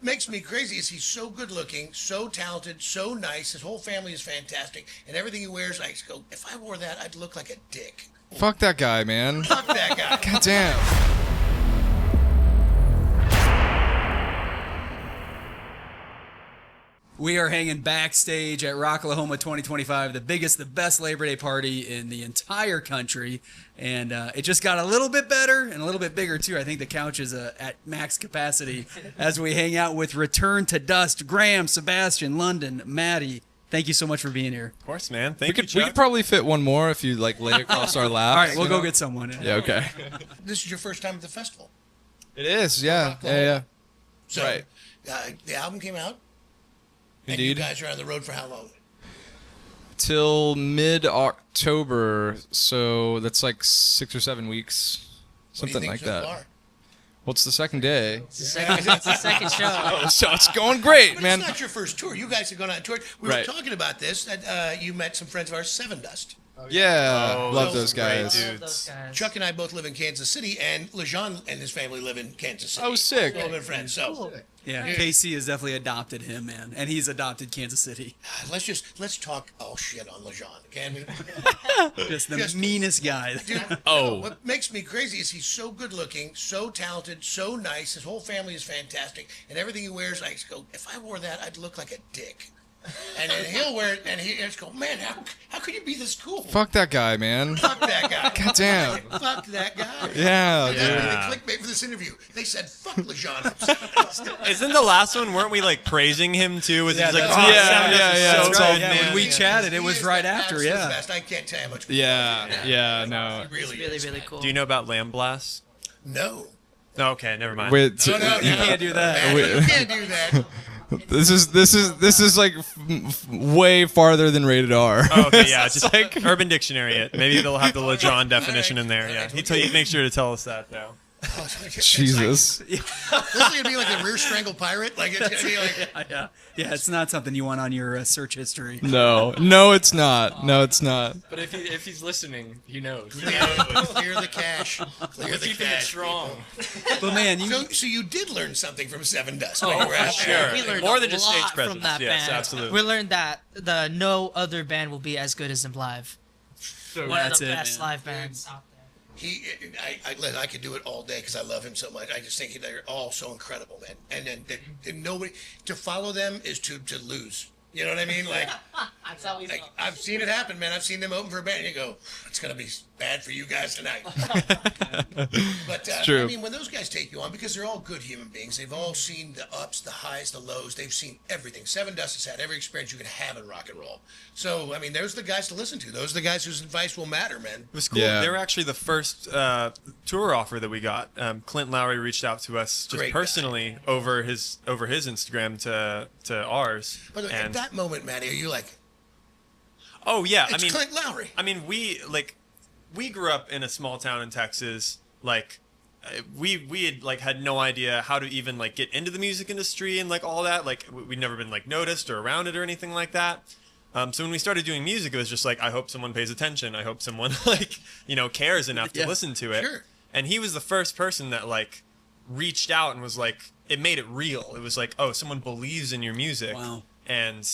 makes me crazy is he's so good looking, so talented, so nice. His whole family is fantastic, and everything he wears, I just go, if I wore that, I'd look like a dick. Fuck that guy, man. Fuck that guy. God damn. We are hanging backstage at Rocklahoma 2025, the biggest, the best Labor Day party in the entire country. And it just got a little bit better and a little bit bigger, too. I think the couch is at max capacity as we hang out with Return to Dust, Graham, Sebastian, London, Maddie. Thank you so much for being here. Of course, man. We could probably fit one more if you lay it across our laps. All right, we'll go get someone. Yeah, okay. This is your first time at the festival. It is, yeah. Yeah. So, Right. The album came out. Indeed. And you guys are on the road for how long? Till mid-October, so that's like 6 or 7 weeks, something like that. Far? Well, it's the second day. It's the second show. So it's going great, But man. it's not your first tour. You guys have gone on tour. We Right. were talking about this. That you met some friends of ours, Sevendust. Yeah, Oh, love those those guys. great Those guys. Chuck and I both live in Kansas City, and Lejean and his family live in Kansas City. Oh, sick. So we've been friends. So Cool. Yeah, Casey has definitely adopted him, man. And he's adopted Kansas City. let's talk all shit on Lejean, can we? Just the Just- meanest guy. Dude, Oh. what makes me crazy is he's so good looking, so talented, so nice. His whole family is fantastic, and everything he wears, I just go, if I wore that, I'd look like a dick. And then he'll wear it, and he just go, man, how could you be this cool? Fuck that guy, man. Fuck that guy. God damn. Fuck that guy. Yeah, That would be dude. the clickbait for this interview. They said, fuck Lejean. Isn't the last one? Weren't we like praising him too? Was Yeah, he's like, that's oh, right. Sevendust is Yeah, so that's good, right. Yeah, man. when we chatted, it was right after, yeah. Best. I can't tell you how much. Yeah, no. He really, Really, is. really cool. Do you know about Lamb Blast? No. No, okay, never mind. Wait, No, no, You can't do that. Man, you can't do that. this is like way farther than rated R. Oh, okay, yeah, just like Urban Dictionary it. Maybe they'll have the Lejean definition in there. Yeah, he make sure to tell us that though. Jesus. This is gonna be like a rear strangle pirate. Like it's gonna be like. Yeah, it's not something you want on your search history. No, it's not. No, it's not. But if he's listening, he knows. Clear the cache. Clear the Keeping it cache. strong. But man, you So you did learn something from Sevendust when you were out Sure. there. We learned More a than just lot stage presence. from that Yes, band. absolutely. We learned that no other band will be as good as them live. One That's of the it, best man. live bands out there. I could do it all day because I love him so much. I just think they're all so incredible, man. And then nobody to follow them is to lose. You know what I mean? Like, That's how we like I've seen it happen, man. I've seen them open for a band, and you go, it's gonna be bad for you guys tonight. But true. I mean, when those guys take you on, because they're all good human beings, they've all seen the ups, the highs, the lows. They've seen everything. Sevendust has had every experience you can have in rock and roll. So I mean, those are the guys to listen to. Those are the guys whose advice will matter, man. It was cool. Yeah. They were actually the first tour offer that we got. Clint Lowry reached out to us just Great personally over his Instagram to ours. But at And that moment, Matty, are you like, oh yeah, it's I mean, Clint Lowry? I mean, we grew up in a small town in Texas. Like, we had no idea how to even like get into the music industry and like all that. Like, we'd never been like noticed or around it or anything like that. So when we started doing music, it was just like, I hope someone pays attention. I hope someone cares enough to listen to it. Sure. And he was the first person that like reached out and was like, it made it real. It was like, oh, someone believes in your music. Wow. And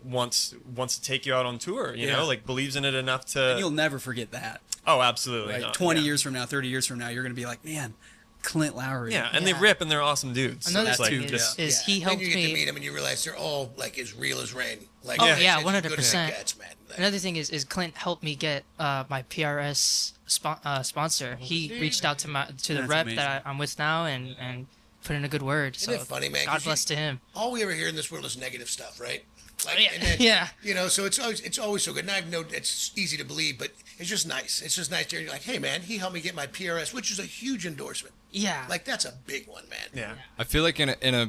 wants to take you out on tour, you know, like believes in it enough to. And you'll never forget that. Oh, absolutely. Right? No, 20 yeah. years from now, 30 years from now, you're going to be like, man, Clint Lowry. Yeah, and they Yeah. rip and they're awesome dudes. Another It's like thing just is he Then helped you get to meet me. them and you realize they're all like as real as rain. Like, Oh, it's yeah, as good as it 100%. gets, man. Like, Another thing is Clint helped me get my PRS sponsor. He reached out to the That's rep amazing. that I'm with now and put in a good word. Isn't So it funny, man? God 'Cause bless to him. all we ever hear in this world is negative stuff, right? Like, Yeah. and then, Yeah. You know, so it's always so good. And I know it's easy to believe, but it's just nice. It's just nice to hear. You're like, hey, man, he helped me get my PRS, which is a huge endorsement. Yeah. Like, that's a big one, man. yeah. I feel like in a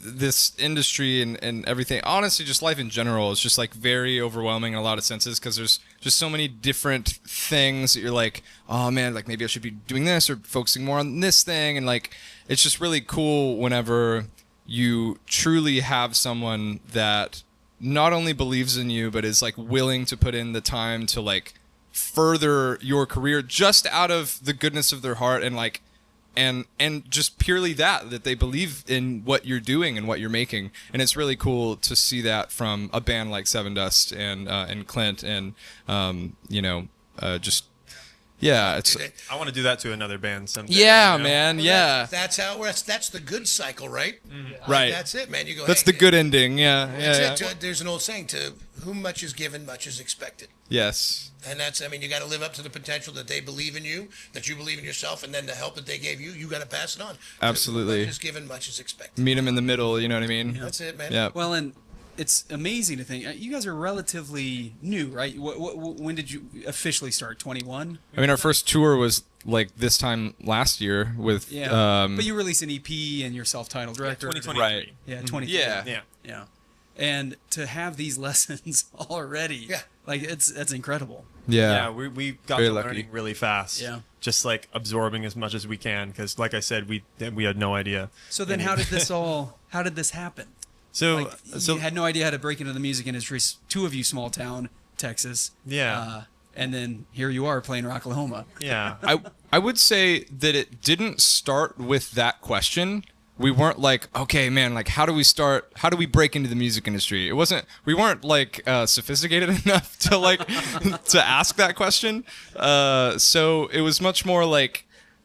this industry and everything, honestly, just life in general is just like very overwhelming in a lot of senses because there's just so many different things that you're like, oh man, like maybe I should be doing this or focusing more on this thing, and like it's just really cool whenever you truly have someone that not only believes in you but is like willing to put in the time to like further your career just out of the goodness of their heart and like and just purely that they believe in what you're doing and what you're making, and it's really cool to see that from a band like Sevendust and Clint and just yeah, it's I want to do that to another band someday. yeah, you know? man, Well, yeah, That's how it works. That's the good cycle, right? right. That's it, man. You go. That's hey, the good ending. Yeah, That's yeah, it. yeah. There's an old saying: "To whom much is given, much is expected." Yes, And that's, I mean, you got to live up to the potential that they believe in you, that you believe in yourself, and then the help that they gave you, you got to pass it on. Absolutely. Much is given, much is expected. meet them in the middle. You know what I mean? That's it, man. Yeah. Well, and it's amazing to think you guys are relatively new, right? When did you officially start? 21. I mean, our first tour was like this time last year with Yeah. But you released an EP and you're self-titled record. 2023. Right. Yeah, 23. Yeah. Yeah. Yeah. And to have these lessons already, Yeah. like that's incredible. Yeah, Yeah. we got Very to lucky. learning really fast. Yeah. Just like absorbing as much as we can, because like I said, we had no idea. So then, how did this happen? So Like, so you had no idea how to break into the music industry. Two of you, small town Texas. Yeah. And then here you are playing Rocklahoma. yeah. I would say that it didn't start with that question. We weren't like, okay, man, like how do we break into the music industry? We weren't like sophisticated enough to like to ask that question. So it was much more like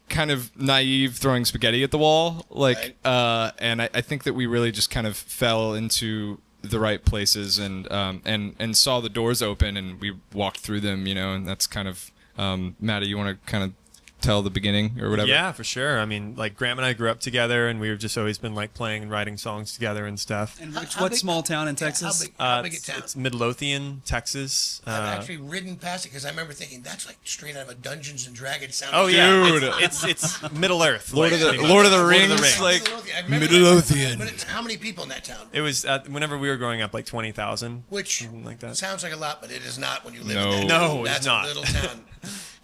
kind of naive, throwing spaghetti at the wall. Like, and I think that we really just kind of fell into the right places and saw the doors open and we walked through them, and that's kind of, Maddie, you want to kind of tell the beginning or whatever? Yeah, for sure. I mean, like Graham and I grew up together, and we've just always been like playing and writing songs together and stuff. And How what big- small town in Yeah, Texas? How big a town? It's Midlothian, Texas. I've actually ridden past it because I remember thinking that's like straight out of a Dungeons and Dragons sound. Oh yeah, Dude. it's Middle Earth. Lord like, of the pretty Lord of much. the Rings, Rings. like I remember Midlothian. But it's how many people in that town? It was whenever we were growing up, like 20,000. Which Something like that. sounds like a lot, but it is not when you live No. in that. No, it's that's not. a little town.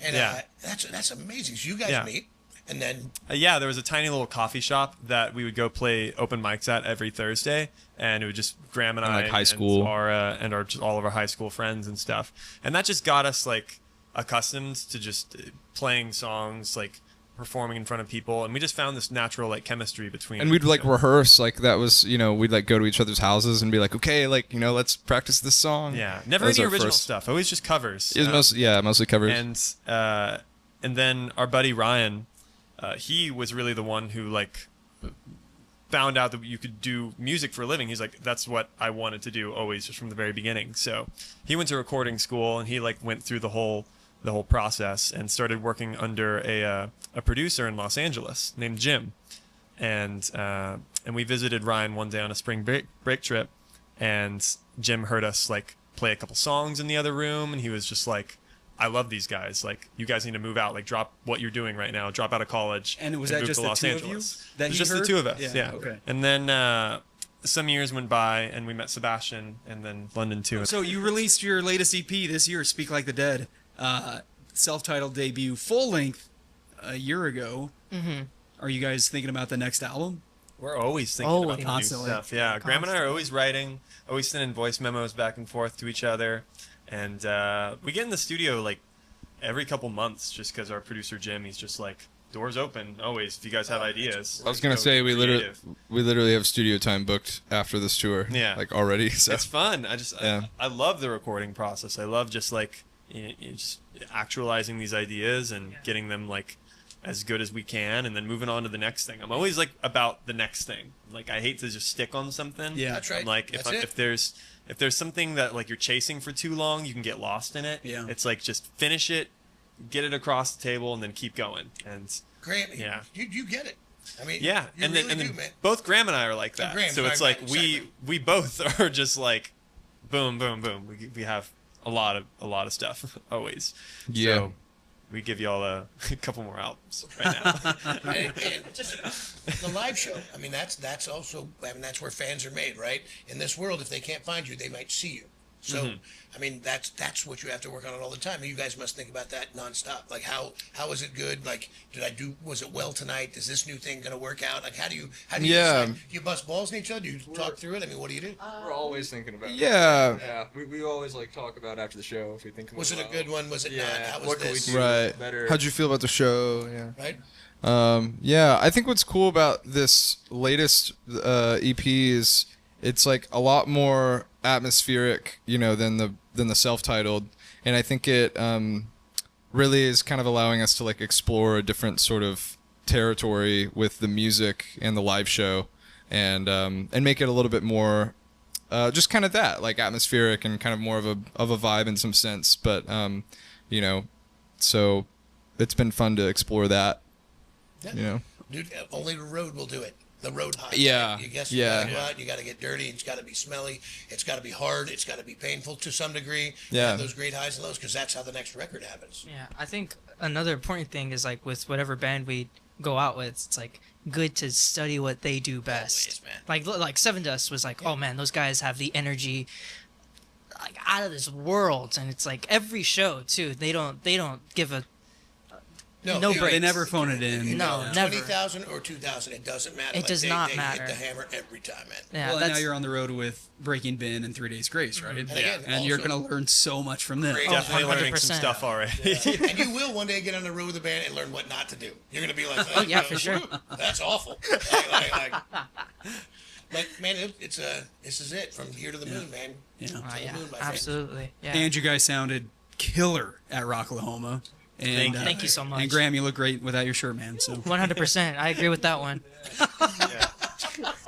And Yeah. that's amazing. So you guys Yeah. meet, and then Yeah, there was a tiny little coffee shop that we would go play open mics at every Thursday, and it would just Graham and And, I like, high school. and our just all of our high school friends and stuff, and that just got us like accustomed to just playing songs, like performing in front of people, and we just found this natural like chemistry between. And we'd like rehearse, like that was, we'd like go to each other's houses and be like, okay, like, let's practice this song. Yeah, never That was any our original first- stuff. Always just covers. It was mostly covers. And then our buddy Ryan, he was really the one who like found out that you could do music for a living. He's like, that's what I wanted to do always, just from the very beginning. So he went to recording school and he like went through the whole process and started working under a producer in Los Angeles named Jim. And we visited Ryan one day on a spring break trip, and Jim heard us like play a couple songs in the other room, and he was just like, I love these guys. Like, you guys need to move out. Like, drop what you're doing right now. Drop out of college. And was that move just to the Los two of you Angeles. that It was he just heard? the two of us. Yeah, Yeah. okay. And then some years went by, and we met Sebastian, and then London too. So you released your latest EP this year, Speak Like the Dead, self-titled debut, full length, a year ago. Mm-hmm. Are you guys thinking about the next album? We're always thinking Always. about the new Constantly. stuff. Yeah, Graham and I are always writing, always sending voice memos back and forth to each other, and we get in the studio like every couple months, just because our producer Jim, he's just like, doors open always. If you guys have ideas, I was gonna go say get we creative. literally have studio time booked after this tour. Yeah. like already. So It's fun. Yeah. I love the recording process. I love just like just actualizing these ideas and getting them like as good as we can, and then moving on to the next thing. I'm always like about the next thing. Like, I hate to just stick on something. Yeah. That's right. I'm like, That's it. if there's something that like you're chasing for too long, you can get lost in it. Yeah. It's like, just finish it, get it across the table, and then keep going. And Graham, Yeah. you get it. I mean, yeah, you and really then do, man. both Graham and I are like that. Graham, so it's sorry, like sorry. we both are just like, boom, boom, boom. We have a lot of stuff always. Yeah. So we give y'all a couple more albums right now. And just the live show. I mean, that's also. I mean, that's where fans are made, right? In this world, if they can't find you, they might see you. So, Mm-hmm. I mean, that's what you have to work on all the time. And you guys must think about that nonstop. Like, how is it good? Like, was it well tonight? Is this new thing gonna work out? Like, how do you Yeah. decide? Do you bust balls in each other? Do you talk through it? I mean, what do you do? We're always thinking about it. Yeah. Yeah, we always like talk about after the show if we think Was it a well. good one? Was it Yeah. not? How was What can we this? do? Right. Better. How'd you feel about the show? Yeah. Right? Yeah, I think what's cool about this latest EP is it's like a lot more atmospheric, than the self-titled, and I think it really is kind of allowing us to like explore a different sort of territory with the music and the live show, and make it a little bit more just kind of that like atmospheric and kind of more of a vibe in some sense, but so it's been fun to explore that. Dude, only the road will do it. The road high. Yeah. You guess Yeah. you gotta go out, you gotta get dirty, it's gotta be smelly, it's gotta be hard, it's gotta be painful to some degree. Yeah. Have those great highs and lows, because that's how the next record happens. Yeah, I think another important thing is like with whatever band we go out with, it's like good to study what they do best. Always, man. Like Sevendust was like, oh man, those guys have the energy like out of this world, and it's like every show too. They don't give a no you- breaks. They never phone it in. No, never. 20,000 or 2,000, it doesn't matter. It does not they matter. hit the hammer every time, man. Yeah, Well, and now that's you're on the road with Breaking Ben and 3 Days Grace, right? And again, And you're also- going to learn so much from them. Great. Definitely learning some 100%. stuff already. And you will one day get on the road with a band and learn what not to do. You're gonna be like, Oh, yeah, for sure. That's awful. Like, man, this is it from here to the moon, man. Yeah. To the yeah, moon, my friend. absolutely. Yeah. And you guys sounded killer at Rocklahoma. And, Thank you so much. And Graham, you look great without your shirt, man. So 100%. I agree with that one. Yeah.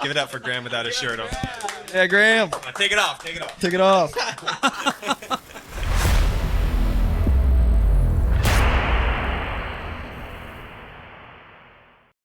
Give it up for Graham without his shirt on. Yeah, Graham, Take it off. Take it off. take it off.